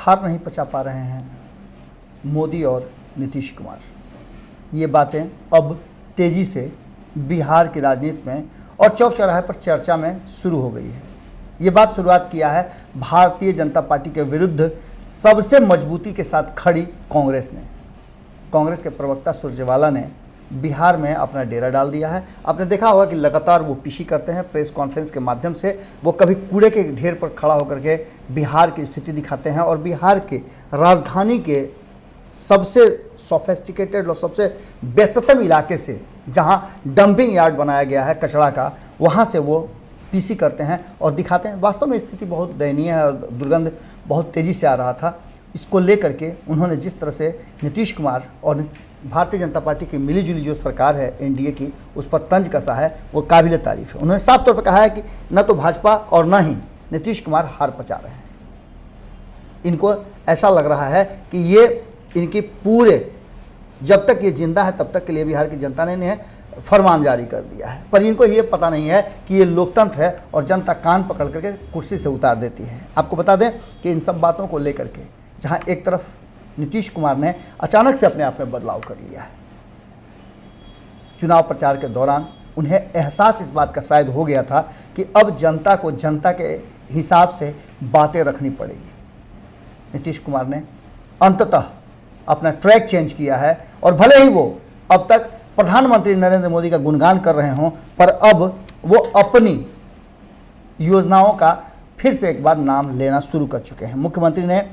हार नहीं पचा पा रहे हैं मोदी और नीतीश कुमार। ये बातें अब तेज़ी से बिहार की राजनीति में और चौक चौराहे पर चर्चा में शुरू हो गई है। ये बात शुरुआत किया है भारतीय जनता पार्टी के विरुद्ध सबसे मजबूती के साथ खड़ी कांग्रेस ने। कांग्रेस के प्रवक्ता सुरजेवाला ने बिहार में अपना डेरा डाल दिया है। आपने देखा होगा कि लगातार वो पीसी करते हैं, प्रेस कॉन्फ्रेंस के माध्यम से वो कभी कूड़े के ढेर पर खड़ा होकर के बिहार की स्थिति दिखाते हैं और बिहार के राजधानी के सबसे सोफिस्टिकेटेड और सबसे व्यस्ततम इलाके से जहां डंपिंग यार्ड बनाया गया है कचरा का, वहां से वो पीसी करते हैं और दिखाते हैं। वास्तव में स्थिति बहुत दयनीय है और दुर्गंध बहुत तेज़ी से आ रहा था। इसको लेकर के उन्होंने जिस तरह से नीतीश कुमार और भारतीय जनता पार्टी की मिलीजुली जो सरकार है एनडीए की, उस पर तंज कसा है, वो काबिल तारीफ है। उन्होंने साफ तौर पर कहा है कि न तो भाजपा और न ही नीतीश कुमार हार पचा रहे हैं। इनको ऐसा लग रहा है कि ये इनकी पूरे जब तक ये जिंदा है तब तक के लिए बिहार की जनता ने इन्हें फरमान जारी कर दिया है, पर इनको ये पता नहीं है कि ये लोकतंत्र है और जनता कान पकड़ करके कुर्सी से उतार देती है। आपको बता दें कि इन सब बातों को लेकर के जहां एक तरफ नीतीश कुमार ने अचानक से अपने आप में बदलाव कर लिया है, चुनाव प्रचार के दौरान उन्हें एहसास इस बात का शायद हो गया था कि अब जनता को जनता के हिसाब से बातें रखनी पड़ेगी। नीतीश कुमार ने अंततः अपना ट्रैक चेंज किया है और भले ही वो अब तक प्रधानमंत्री नरेंद्र मोदी का गुणगान कर रहे हों, पर अब वो अपनी योजनाओं का फिर से एक बार नाम लेना शुरू कर चुके हैं। मुख्यमंत्री ने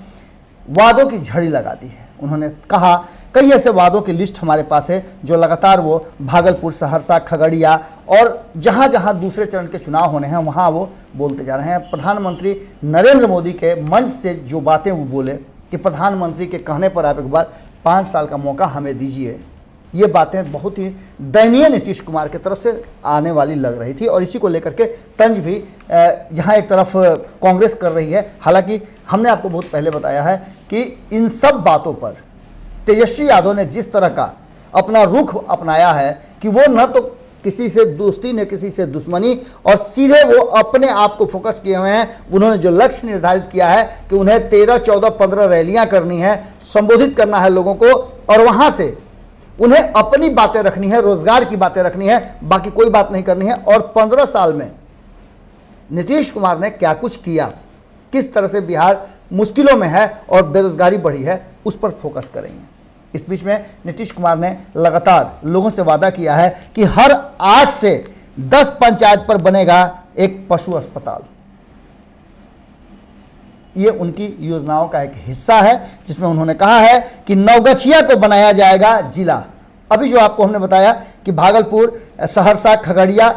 वादों की झड़ी लगा दी है। उन्होंने कहा कई ऐसे वादों की लिस्ट हमारे पास है जो लगातार वो भागलपुर, सहरसा, खगड़िया और जहाँ जहाँ दूसरे चरण के चुनाव होने हैं वहाँ वो बोलते जा रहे हैं। प्रधानमंत्री नरेंद्र मोदी के मंच से जो बातें वो बोले कि प्रधानमंत्री के कहने पर आप एक बार 5 साल का मौका हमें दीजिए, ये बातें बहुत ही दयनीय नीतीश कुमार की तरफ से आने वाली लग रही थी और इसी को लेकर के तंज भी जहां एक तरफ कांग्रेस कर रही है। हालांकि हमने आपको बहुत पहले बताया है कि इन सब बातों पर तेजस्वी यादव ने जिस तरह का अपना रुख अपनाया है कि वो न तो किसी से दोस्ती न किसी से दुश्मनी और सीधे वो अपने आप को फोकस किए हुए हैं। उन्होंने जो लक्ष्य निर्धारित किया है कि उन्हें 13, 14, 15 रैलियां करनी है, संबोधित करना है लोगों को और वहां से उन्हें अपनी बातें रखनी है, रोजगार की बातें रखनी है, बाकी कोई बात नहीं करनी है। और 15 साल में नीतीश कुमार ने क्या कुछ किया, किस तरह से बिहार मुश्किलों में है और बेरोजगारी बढ़ी है, उस पर फोकस करेंगे। इस बीच में नीतीश कुमार ने लगातार लोगों से वादा किया है कि हर 8 से 10 पंचायत पर बनेगा एक पशु अस्पताल। ये उनकी योजनाओं का एक हिस्सा है जिसमें उन्होंने कहा है कि नवगछिया को बनाया जाएगा जिला। अभी जो आपको हमने बताया कि भागलपुर, सहरसा, खगड़िया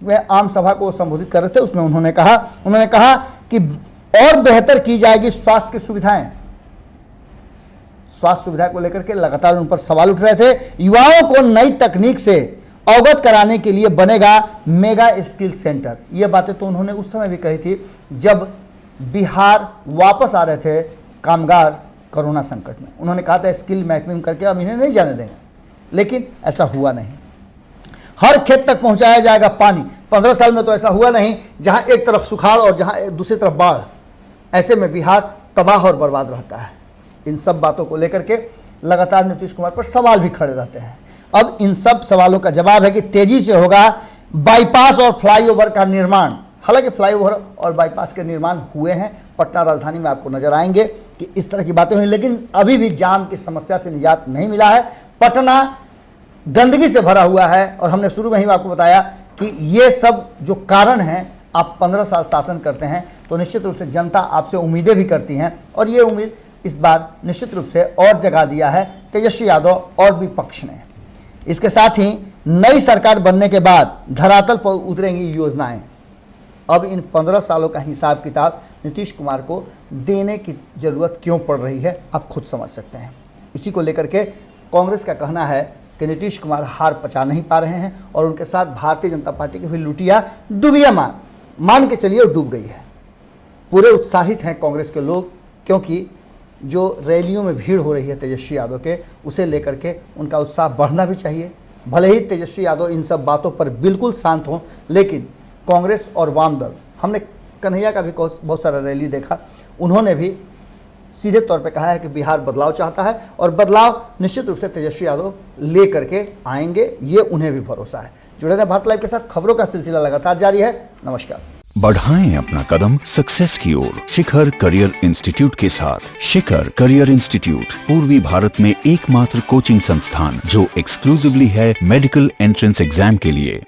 में आम सभा को संबोधित कर रहे थे, उसमें उन्होंने कहा कि और बेहतर की जाएगी स्वास्थ्य की सुविधाएं। स्वास्थ्य सुविधा को लेकर के लगातार उन पर सवाल उठ रहे थे। युवाओं को नई तकनीक से अवगत कराने के लिए बनेगा मेगा स्किल सेंटर। ये बातें तो उन्होंने उस समय भी कही थी जब बिहार वापस आ रहे थे कामगार कोरोना संकट में। उन्होंने कहा था स्किल मैपिंग करके हम इन्हें नहीं जाने देंगे, लेकिन ऐसा हुआ नहीं। हर खेत तक पहुंचाया जाएगा पानी। 15 साल में तो ऐसा हुआ नहीं, जहां एक तरफ सुखाड़ और जहां दूसरी तरफ बाढ़, ऐसे में बिहार तबाह और बर्बाद रहता है। इन सब बातों को लेकर के लगातार नीतीश कुमार पर सवाल भी खड़े रहते हैं। अब इन सब सवालों का जवाब है कि तेजी से होगा बाईपास और फ्लाईओवर का निर्माण। हालांकि फ्लाईओवर और बाईपास के निर्माण हुए हैं, पटना राजधानी में आपको नजर आएंगे कि इस तरह की बातें हुई, लेकिन अभी भी जाम की समस्या से निजात नहीं मिला है। पटना गंदगी से भरा हुआ है और हमने शुरू में ही आपको बताया कि ये सब जो कारण हैं, आप 15 साल शासन करते हैं तो निश्चित रूप से जनता आपसे उम्मीदें भी करती हैं और ये उम्मीद इस बार निश्चित रूप से और जगा दिया है तेजस्वी यादव और विपक्ष ने। इसके साथ ही नई सरकार बनने के बाद धरातल पर उतरेंगी योजनाएं। अब इन 15 सालों का हिसाब किताब नीतीश कुमार को देने की जरूरत क्यों पड़ रही है, आप खुद समझ सकते हैं। इसी को लेकर के कांग्रेस का कहना है कि नीतीश कुमार हार पचा नहीं पा रहे हैं और उनके साथ भारतीय जनता पार्टी की भी लुटिया डुबिया मान के चलिए डूब गई है। पूरे उत्साहित हैं कांग्रेस के लोग, क्योंकि जो रैलियों में भीड़ हो रही है तेजस्वी यादव के, उसे लेकर के उनका उत्साह बढ़ना भी चाहिए। भले ही तेजस्वी यादव इन सब बातों पर बिल्कुल शांत हों, लेकिन कांग्रेस और वाम दल, हमने कन्हैया का भी बहुत सारा रैली देखा, उन्होंने भी सीधे तौर पे कहा है कि बिहार बदलाव चाहता है और बदलाव निश्चित रूप से तेजस्वी यादव ले करके आएंगे, ये उन्हें भी भरोसा है। जुड़े रहें भारत लाइव के साथ, खबरों का सिलसिला लगातार जारी है। नमस्कार। बढ़ाएं अपना कदम सक्सेस की ओर शिखर करियर इंस्टीट्यूट के साथ। शिखर करियर इंस्टीट्यूट पूर्वी भारत में एकमात्र कोचिंग संस्थान जो एक्सक्लूसिवली है मेडिकल एंट्रेंस एग्जाम के लिए।